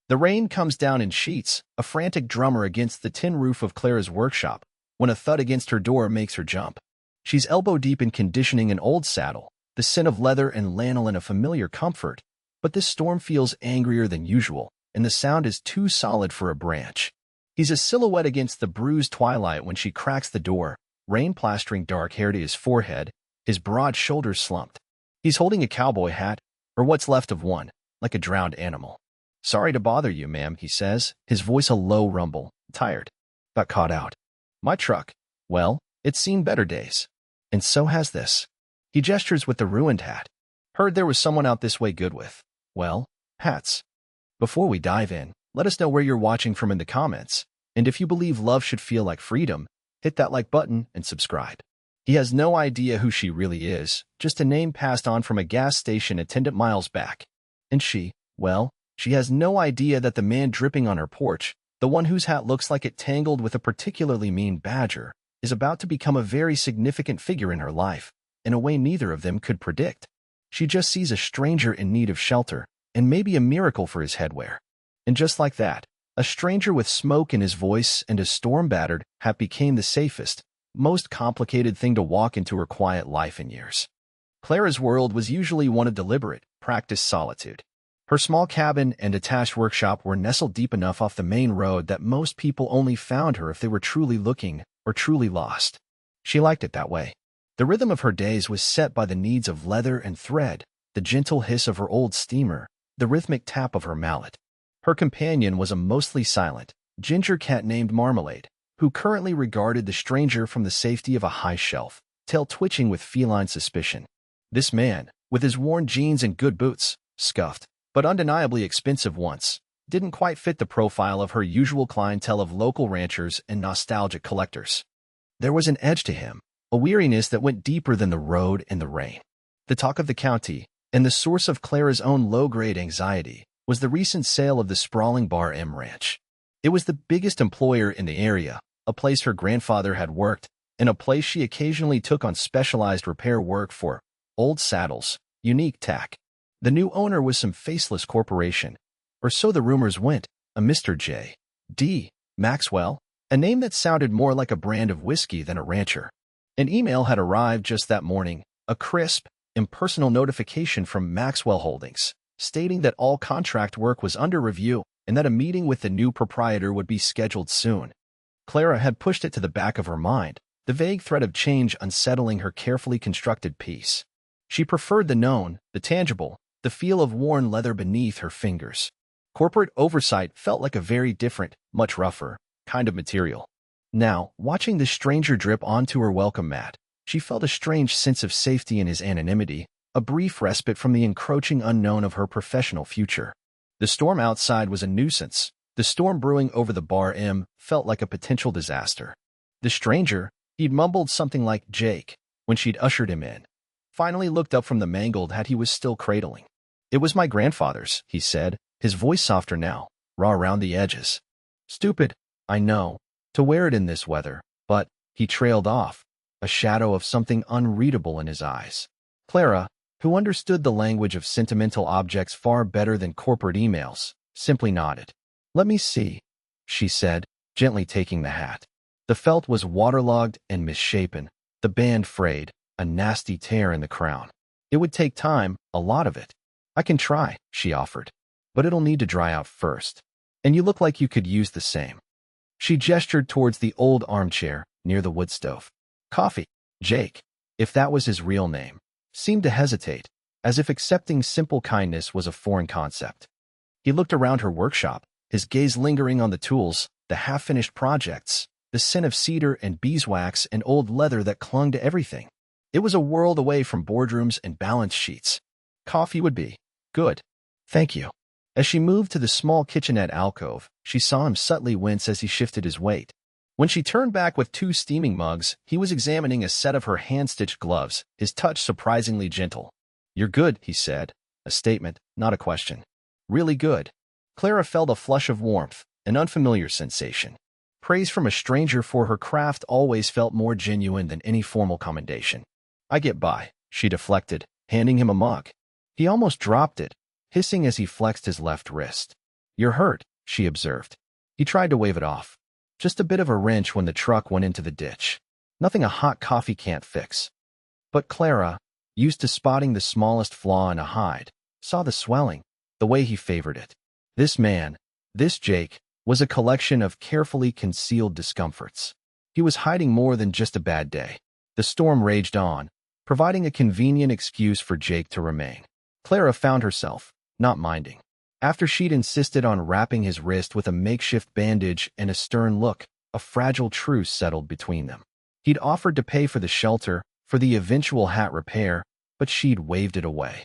The rain comes down in sheets, a frantic drummer against the tin roof of Clara's workshop, when a thud against her door makes her jump. She's elbow-deep in conditioning an old saddle, the scent of leather and lanolin a familiar comfort, but this storm feels angrier than usual, and the sound is too solid for a branch. He's a silhouette against the bruised twilight when she cracks the door, rain plastering dark hair to his forehead, his broad shoulders slumped. He's holding a cowboy hat, or what's left of one, like a drowned animal. "Sorry to bother you, ma'am," he says, his voice a low rumble. "Tired. Got caught out. My truck. Well, it's seen better days. And so has this." He gestures with the ruined hat. "Heard there was someone out this way good with, well, hats." Before we dive in, let us know where you're watching from in the comments, and if you believe love should feel like freedom, hit that like button and subscribe. He has no idea who she really is, just a name passed on from a gas station attendant miles back. And she, well, she has no idea that the man dripping on her porch, the one whose hat looks like it tangled with a particularly mean badger, is about to become a very significant figure in her life, in a way neither of them could predict. She just sees a stranger in need of shelter, and maybe a miracle for his headwear. And just like that, a stranger with smoke in his voice and a storm-battered hat became the safest, most complicated thing to walk into her quiet life in years. Clara's world was usually one of deliberate, practiced solitude. Her small cabin and attached workshop were nestled deep enough off the main road that most people only found her if they were truly looking or truly lost. She liked it that way. The rhythm of her days was set by the needs of leather and thread, the gentle hiss of her old steamer, the rhythmic tap of her mallet. Her companion was a mostly silent, ginger cat named Marmalade, who currently regarded the stranger from the safety of a high shelf, tail twitching with feline suspicion. This man, with his worn jeans and good boots, scuffed, but undeniably expensive ones, didn't quite fit the profile of her usual clientele of local ranchers and nostalgic collectors. There was an edge to him, a weariness that went deeper than the road and the rain. The talk of the county, and the source of Clara's own low-grade anxiety, was the recent sale of the sprawling Bar M Ranch. It was the biggest employer in the area, a place her grandfather had worked, and a place she occasionally took on specialized repair work for old saddles, unique tack. The new owner was some faceless corporation, or so the rumors went, a Mr. J. D. Maxwell, a name that sounded more like a brand of whiskey than a rancher. An email had arrived just that morning, a crisp, impersonal notification from Maxwell Holdings, stating that all contract work was under review and that a meeting with the new proprietor would be scheduled soon. Clara had pushed it to the back of her mind, the vague threat of change unsettling her carefully constructed peace. She preferred the known, the tangible, the feel of worn leather beneath her fingers. Corporate oversight felt like a very different, much rougher, kind of material. Now, watching the stranger drip onto her welcome mat, she felt a strange sense of safety in his anonymity, a brief respite from the encroaching unknown of her professional future. The storm outside was a nuisance. The storm brewing over the Bar M felt like a potential disaster. The stranger, he'd mumbled something like Jake when she'd ushered him in, finally looked up from the mangled hat he was still cradling. "It was my grandfather's," he said, his voice softer now, raw around the edges. "Stupid, I know, to wear it in this weather, but," he trailed off, a shadow of something unreadable in his eyes. Clara, who understood the language of sentimental objects far better than corporate emails, simply nodded. "Let me see," she said, gently taking the hat. The felt was waterlogged and misshapen, the band frayed, a nasty tear in the crown. "It would take time, a lot of it." "I can try," she offered, "but it'll need to dry out first. And you look like you could use the same." She gestured towards the old armchair near the wood stove. "Coffee." Jake, if that was his real name, seemed to hesitate, as if accepting simple kindness was a foreign concept. He looked around her workshop, his gaze lingering on the tools, the half-finished projects, the scent of cedar and beeswax and old leather that clung to everything. It was a world away from boardrooms and balance sheets. Coffee would be good. "Thank you." As she moved to the small kitchenette alcove, she saw him subtly wince as he shifted his weight. When she turned back with 2 steaming mugs, he was examining a set of her hand-stitched gloves, his touch surprisingly gentle. "You're good," he said, a statement, not a question. "Really good." Clara felt a flush of warmth, an unfamiliar sensation. Praise from a stranger for her craft always felt more genuine than any formal commendation. "I get by," she deflected, handing him a mug. He almost dropped it, hissing as he flexed his left wrist. "You're hurt," she observed. He tried to wave it off. "Just a bit of a wrench when the truck went into the ditch. Nothing a hot coffee can't fix." But Clara, used to spotting the smallest flaw in a hide, saw the swelling, the way he favored it. This man, this Jake, was a collection of carefully concealed discomforts. He was hiding more than just a bad day. The storm raged on, providing a convenient excuse for Jake to remain. Clara found herself not minding. After she'd insisted on wrapping his wrist with a makeshift bandage and a stern look, a fragile truce settled between them. He'd offered to pay for the shelter, for the eventual hat repair, but she'd waved it away.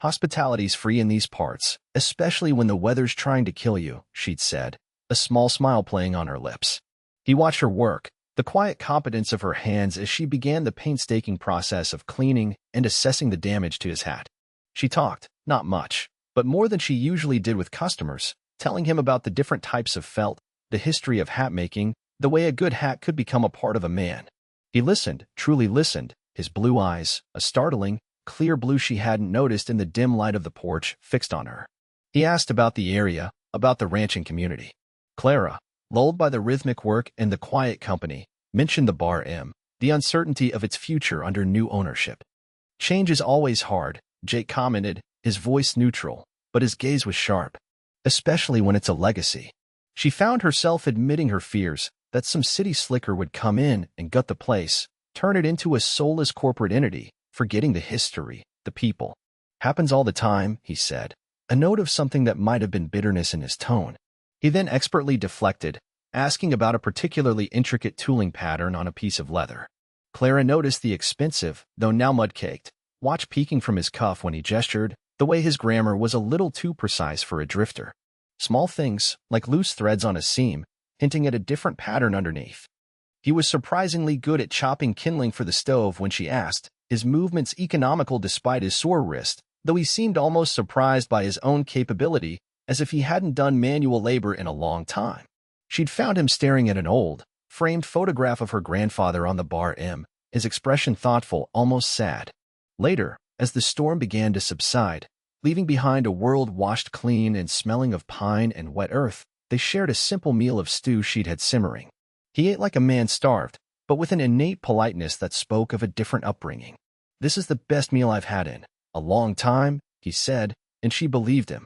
"Hospitality's free in these parts, especially when the weather's trying to kill you," she'd said, a small smile playing on her lips. He watched her work, the quiet competence of her hands as she began the painstaking process of cleaning and assessing the damage to his hat. She talked, not much, but more than she usually did with customers, telling him about the different types of felt, the history of hat making, the way a good hat could become a part of a man. He listened, truly listened, his blue eyes, a startling, clear blue she hadn't noticed in the dim light of the porch, fixed on her. He asked about the area, about the ranching community. Clara, lulled by the rhythmic work and the quiet company, mentioned the Bar M, the uncertainty of its future under new ownership. "Change is always hard," Jake commented, his voice neutral, but his gaze was sharp, "especially when it's a legacy." She found herself admitting her fears that some city slicker would come in and gut the place, turn it into a soulless corporate entity, forgetting the history, the people. "Happens all the time," he said, a note of something that might have been bitterness in his tone. He then expertly deflected, asking about a particularly intricate tooling pattern on a piece of leather. Clara noticed the expensive, though now mud-caked, watch peeking from his cuff when he gestured, the way his grammar was a little too precise for a drifter. Small things, like loose threads on a seam, hinting at a different pattern underneath. He was surprisingly good at chopping kindling for the stove when she asked, his movements economical despite his sore wrist, though he seemed almost surprised by his own capability, as if he hadn't done manual labor in a long time. She'd found him staring at an old, framed photograph of her grandfather on the Bar M, his expression thoughtful, almost sad. Later, as the storm began to subside, leaving behind a world washed clean and smelling of pine and wet earth, they shared a simple meal of stew she'd had simmering. He ate like a man starved, but with an innate politeness that spoke of a different upbringing. "This is the best meal I've had in a long time," he said, and she believed him.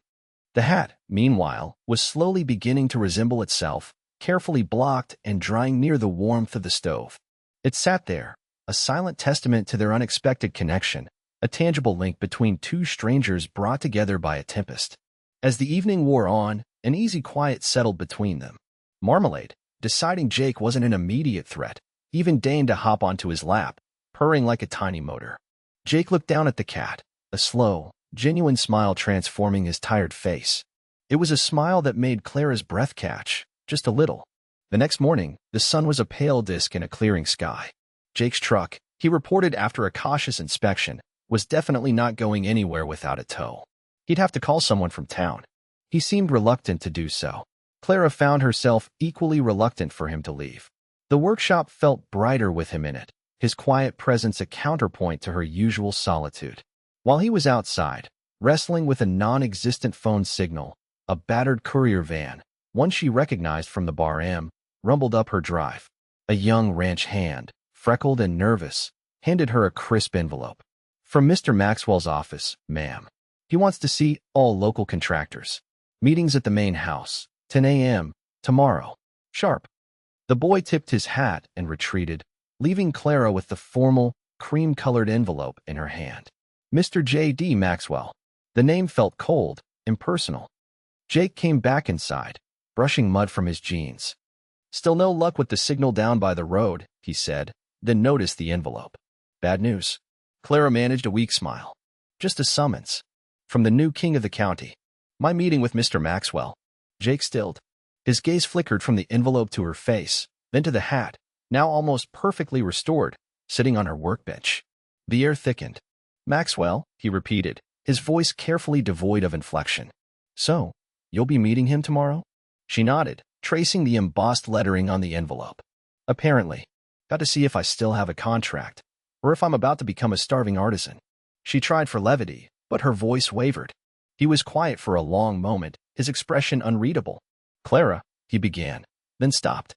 The hat, meanwhile, was slowly beginning to resemble itself, carefully blocked and drying near the warmth of the stove. It sat there, a silent testament to their unexpected connection, a tangible link between two strangers brought together by a tempest. As the evening wore on, an easy quiet settled between them. Marmalade, deciding Jake wasn't an immediate threat, even deigned to hop onto his lap, purring like a tiny motor. Jake looked down at the cat, a slow, genuine smile transforming his tired face. It was a smile that made Clara's breath catch, just a little. The next morning, the sun was a pale disk in a clearing sky. Jake's truck, he reported after a cautious inspection, was definitely not going anywhere without a tow. He'd have to call someone from town. He seemed reluctant to do so. Clara found herself equally reluctant for him to leave. The workshop felt brighter with him in it, his quiet presence a counterpoint to her usual solitude. While he was outside, wrestling with a non-existent phone signal, a battered courier van, one she recognized from the Bar M, rumbled up her drive. A young ranch hand, freckled and nervous, handed her a crisp envelope. "From Mr. Maxwell's office, ma'am. He wants to see all local contractors. Meetings at the main house, 10 a.m., tomorrow. Sharp." The boy tipped his hat and retreated, leaving Clara with the formal, cream-colored envelope in her hand. Mr. J.D. Maxwell. The name felt cold, impersonal. Jake came back inside, brushing mud from his jeans. "Still no luck with the signal down by the road," he said, then noticed the envelope. "Bad news." Clara managed a weak smile. "Just a summons. From the new king of the county. My meeting with Mr. Maxwell." Jake stilled. His gaze flickered from the envelope to her face, then to the hat, now almost perfectly restored, sitting on her workbench. The air thickened. "Maxwell," he repeated, his voice carefully devoid of inflection. "So, you'll be meeting him tomorrow?" She nodded, tracing the embossed lettering on the envelope. "Apparently. Got to see if I still have a contract, or if I'm about to become a starving artisan." She tried for levity, but her voice wavered. He was quiet for a long moment, his expression unreadable. "Clara," he began, then stopped.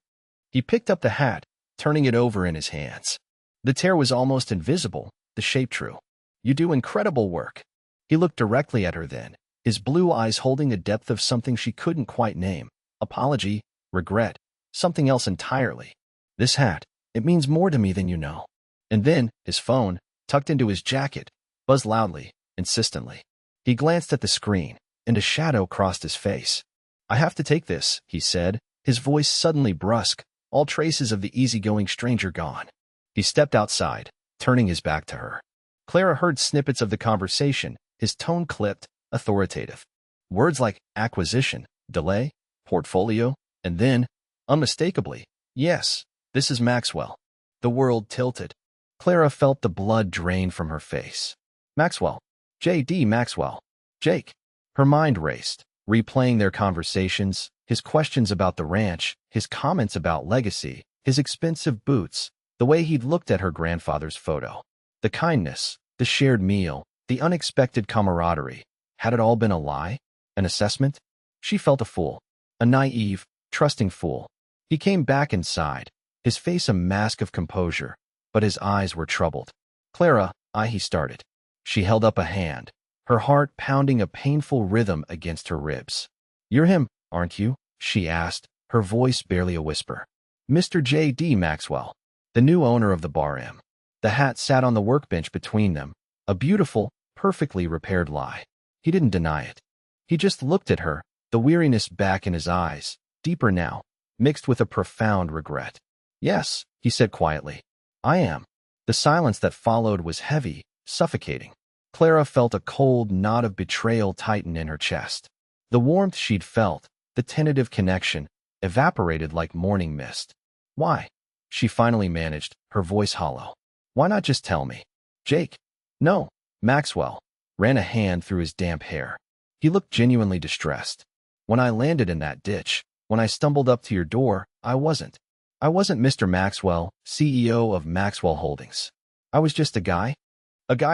He picked up the hat, turning it over in his hands. The tear was almost invisible, the shape true. "You do incredible work." He looked directly at her then, his blue eyes holding a depth of something she couldn't quite name. Apology, regret, something else entirely. "This hat, it means more to me than you know." And then, his phone, tucked into his jacket, buzzed loudly, insistently. He glanced at the screen, and a shadow crossed his face. "I have to take this," he said, his voice suddenly brusque, all traces of the easygoing stranger gone. He stepped outside, turning his back to her. Clara heard snippets of the conversation, his tone clipped, authoritative. Words like acquisition, delay, portfolio, and then, unmistakably, "Yes, this is Maxwell." The world tilted. Clara felt the blood drain from her face. "Maxwell. J.D. Maxwell. Jake." Her mind raced, replaying their conversations, his questions about the ranch, his comments about legacy, his expensive boots, the way he'd looked at her grandfather's photo. The kindness, the shared meal, the unexpected camaraderie. Had it all been a lie? An assessment? She felt a fool. A naive, trusting fool. He came back inside, his face a mask of composure, but his eyes were troubled. "Clara," he started. She held up a hand, her heart pounding a painful rhythm against her ribs. "You're him, aren't you?" she asked, her voice barely a whisper. "Mr. J.D. Maxwell, the new owner of the bar M." The hat sat on the workbench between them, a beautiful, perfectly repaired lie. He didn't deny it. He just looked at her, the weariness back in his eyes, deeper now, mixed with a profound regret. "Yes," he said quietly. "I am." The silence that followed was heavy, suffocating. Clara felt a cold knot of betrayal tighten in her chest. The warmth she'd felt, the tentative connection, evaporated like morning mist. "Why?" she finally managed, her voice hollow. "Why not just tell me?" "Jake." "No." Maxwell ran a hand through his damp hair. He looked genuinely distressed. "When I landed in that ditch, when I stumbled up to your door, I wasn't Mr. Maxwell, CEO of Maxwell Holdings. I was just a guy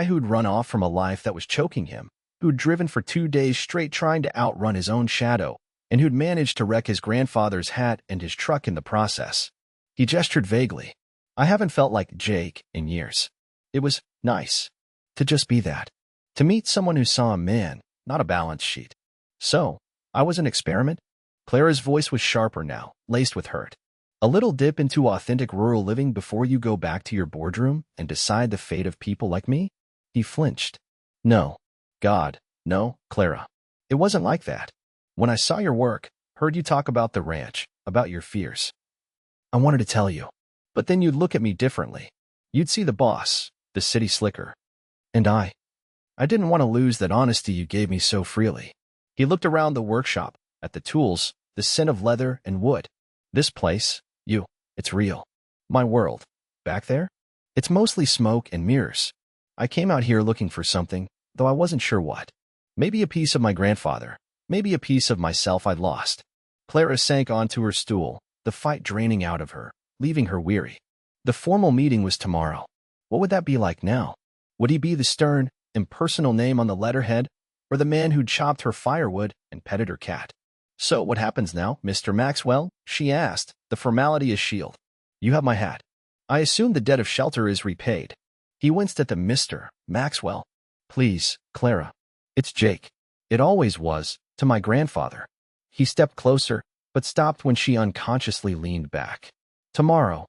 who'd run off from a life that was choking him, who'd driven for 2 days straight trying to outrun his own shadow, and who'd managed to wreck his grandfather's hat and his truck in the process." He gestured vaguely. "I haven't felt like Jake in years. It was nice to just be that. To meet someone who saw a man, not a balance sheet. So, I was an experiment?" Clara's voice was sharper now, laced with hurt. "A little dip into authentic rural living before you go back to your boardroom and decide the fate of people like me?" He flinched. "No. God, no, Clara. It wasn't like that. When I saw your work, heard you talk about the ranch, about your fears, I wanted to tell you. But then you'd look at me differently. You'd see the boss, the city slicker. And I didn't want to lose that honesty you gave me so freely." He looked around the workshop, at the tools, the scent of leather and wood. "This place, it's real. My world. Back there? It's mostly smoke and mirrors. I came out here looking for something, though I wasn't sure what. Maybe a piece of my grandfather. Maybe a piece of myself I'd lost." Clara sank onto her stool, the fight draining out of her, leaving her weary. The formal meeting was tomorrow. What would that be like now? Would he be the stern, impersonal name on the letterhead, or the man who'd chopped her firewood and petted her cat? "So what happens now, Mr. Maxwell?" she asked, the formality a shield. "You have my hat. I assume the debt of shelter is repaid." He winced at the Mr. Maxwell. "Please, Clara. It's Jake. It always was, to my grandfather." He stepped closer, but stopped when she unconsciously leaned back. Tomorrow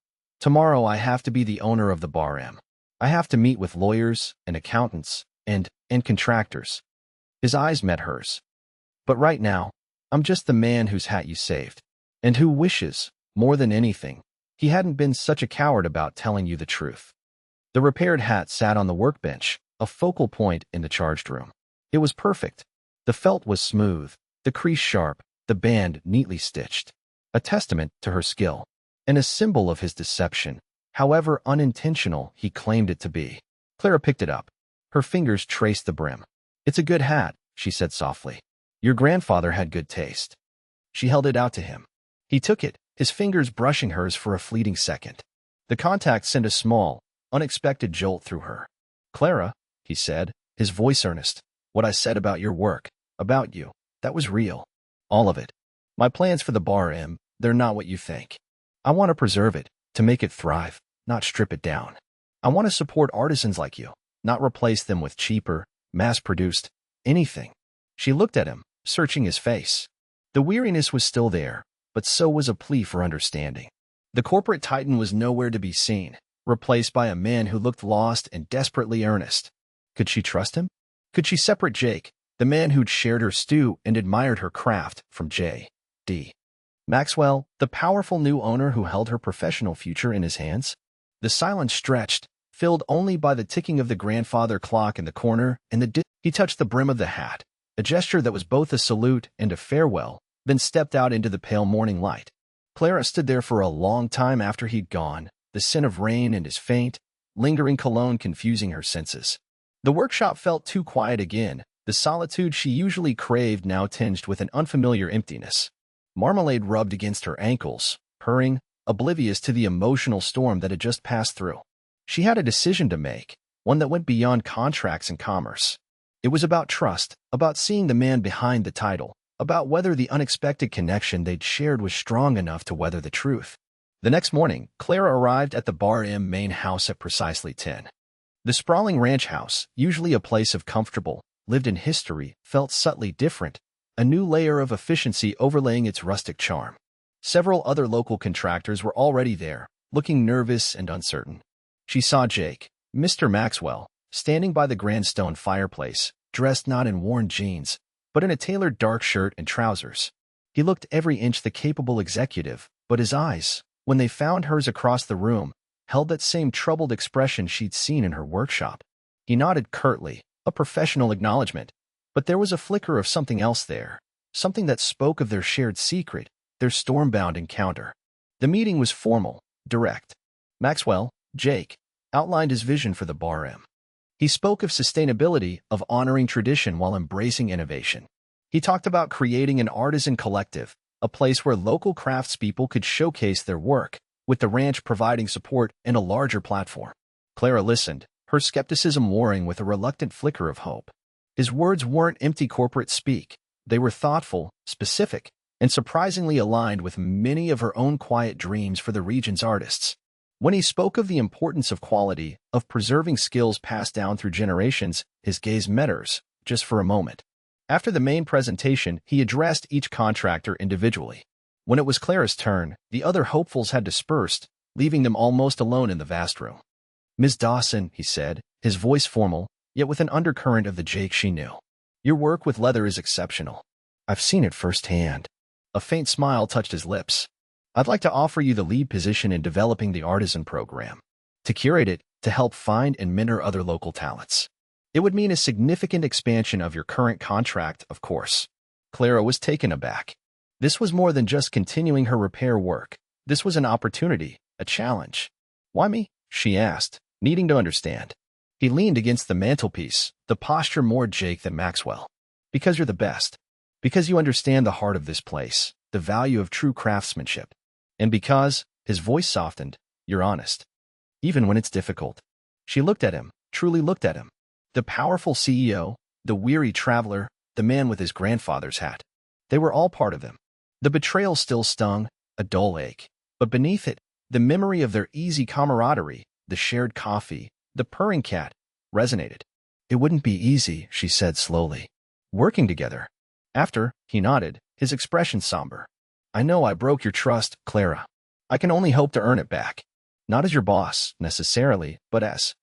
I have to be the owner of the bar M. I have to meet with lawyers and accountants and contractors." His eyes met hers. "But right now, I'm just the man whose hat you saved, and who wishes, more than anything, he hadn't been such a coward about telling you the truth." The repaired hat sat on the workbench, a focal point in the charged room. It was perfect. The felt was smooth, the crease sharp, the band neatly stitched. A testament to her skill, and a symbol of his deception, however unintentional he claimed it to be. Clara picked it up. Her fingers traced the brim. "It's a good hat," she said softly. "Your grandfather had good taste." She held it out to him. He took it, his fingers brushing hers for a fleeting second. The contact sent a small, unexpected jolt through her. "Clara," he said, his voice earnest, "what I said about your work, About you. That was real. All of it. My plans for the bar, they're not what you think. I want to preserve it, to make it thrive, not strip it down. I want to support artisans like you, not replace them with cheaper, mass-produced, anything. She looked at him, searching his face. The weariness was still there, but so was a plea for understanding. The corporate titan was nowhere to be seen, replaced by a man who looked lost and desperately earnest. Could she trust him? Could she separate Jake, the man who'd shared her stew and admired her craft, from J.D. Maxwell, the powerful new owner who held her professional future in his hands? The silence stretched, filled only by the ticking of the grandfather clock in the corner and he touched the brim of the hat, a gesture that was both a salute and a farewell, then stepped out into the pale morning light. Clara stood there for a long time after he'd gone, the scent of rain and his faint, lingering cologne confusing her senses. The workshop felt too quiet again, the solitude she usually craved now tinged with an unfamiliar emptiness. Marmalade rubbed against her ankles, purring, oblivious to the emotional storm that had just passed through. She had a decision to make, one that went beyond contracts and commerce. It was about trust, about seeing the man behind the title, about whether the unexpected connection they'd shared was strong enough to weather the truth. The next morning, Clara arrived at the Bar M main house at precisely 10. The sprawling ranch house, usually a place of comfortable, lived-in history, felt subtly different, a new layer of efficiency overlaying its rustic charm. Several other local contractors were already there, looking nervous and uncertain. She saw Jake, Mr. Maxwell, standing by the grand stone fireplace, dressed not in worn jeans, but in a tailored dark shirt and trousers. He looked every inch the capable executive, but his eyes, when they found hers across the room, held that same troubled expression she'd seen in her workshop. He nodded curtly, a professional acknowledgement, but there was a flicker of something else there, something that spoke of their shared secret, their storm-bound encounter. The meeting was formal, direct. Maxwell, Jake, outlined his vision for the Bar M. He spoke of sustainability, of honoring tradition while embracing innovation. He talked about creating an artisan collective, a place where local craftspeople could showcase their work, with the ranch providing support and a larger platform. Clara listened, her skepticism warring with a reluctant flicker of hope. His words weren't empty corporate speak. They were thoughtful, specific, and surprisingly aligned with many of her own quiet dreams for the region's artists. When he spoke of the importance of quality, of preserving skills passed down through generations, his gaze met hers, just for a moment. After the main presentation, he addressed each contractor individually. When it was Clara's turn, the other hopefuls had dispersed, leaving them almost alone in the vast room. "Ms. Dawson," he said, his voice formal, yet with an undercurrent of the Jake she knew. "Your work with leather is exceptional. I've seen it firsthand." A faint smile touched his lips. "I'd like to offer you the lead position in developing the artisan program. To curate it, to help find and mentor other local talents. It would mean a significant expansion of your current contract, of course." Clara was taken aback. This was more than just continuing her repair work. This was an opportunity, a challenge. "Why me?" she asked, needing to understand. He leaned against the mantelpiece, the posture more Jake than Maxwell. "Because you're the best. Because you understand the heart of this place, the value of true craftsmanship. And because," his voice softened, "you're honest. Even when it's difficult." She looked at him, truly looked at him. The powerful CEO, the weary traveler, the man with his grandfather's hat. They were all part of him. The betrayal still stung, a dull ache. But beneath it, the memory of their easy camaraderie, the shared coffee, the purring cat, resonated. "It wouldn't be easy," she said slowly. "Working together." After, he nodded, his expression somber. "I know I broke your trust, Clara. I can only hope to earn it back. Not as your boss, necessarily, but as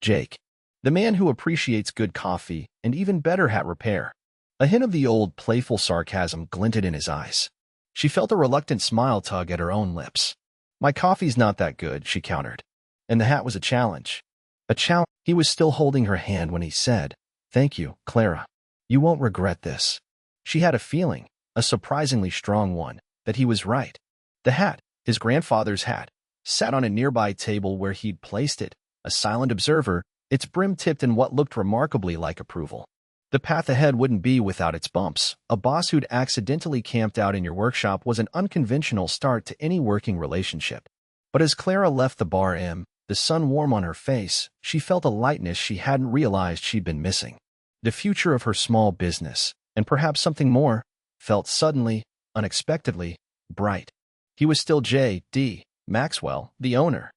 Jake. The man who appreciates good coffee and even better hat repair." A hint of the old playful sarcasm glinted in his eyes. She felt a reluctant smile tug at her own lips. "My coffee's not that good," she countered. And the hat was a challenge. A challenge. He was still holding her hand when he said, "Thank you, Clara. You won't regret this." She had a feeling, a surprisingly strong one, that he was right. The hat, his grandfather's hat, sat on a nearby table where he'd placed it, a silent observer, its brim tipped in what looked remarkably like approval. The path ahead wouldn't be without its bumps. A boss who'd accidentally camped out in your workshop was an unconventional start to any working relationship. But as Clara left the Bar M, the sun warm on her face, she felt a lightness she hadn't realized she'd been missing. The future of her small business, and perhaps something more, felt suddenly, unexpectedly, bright. He was still J.D. Maxwell, the owner.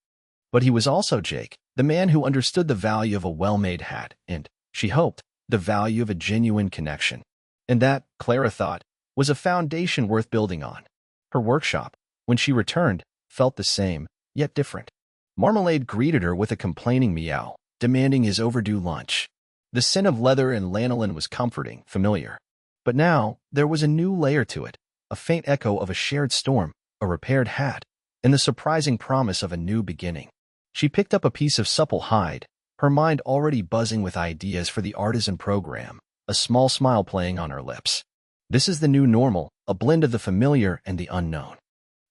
But he was also Jake, the man who understood the value of a well-made hat and, she hoped, the value of a genuine connection. And that, Clara thought, was a foundation worth building on. Her workshop, when she returned, felt the same, yet different. Marmalade greeted her with a complaining meow, demanding his overdue lunch. The scent of leather and lanolin was comforting, familiar. But now, there was a new layer to it, a faint echo of a shared storm, a repaired hat, and the surprising promise of a new beginning. She picked up a piece of supple hide, her mind already buzzing with ideas for the artisan program, a small smile playing on her lips. This is the new normal, a blend of the familiar and the unknown.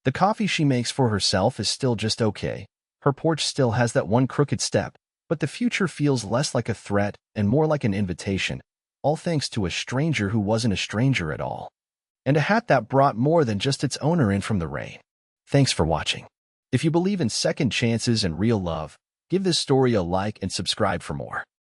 The coffee she makes for herself is still just okay. Her porch still has that one crooked step, but the future feels less like a threat and more like an invitation, all thanks to a stranger who wasn't a stranger at all. And a hat that brought more than just its owner in from the rain. Thanks for watching. If you believe in second chances and real love, give this story a like and subscribe for more.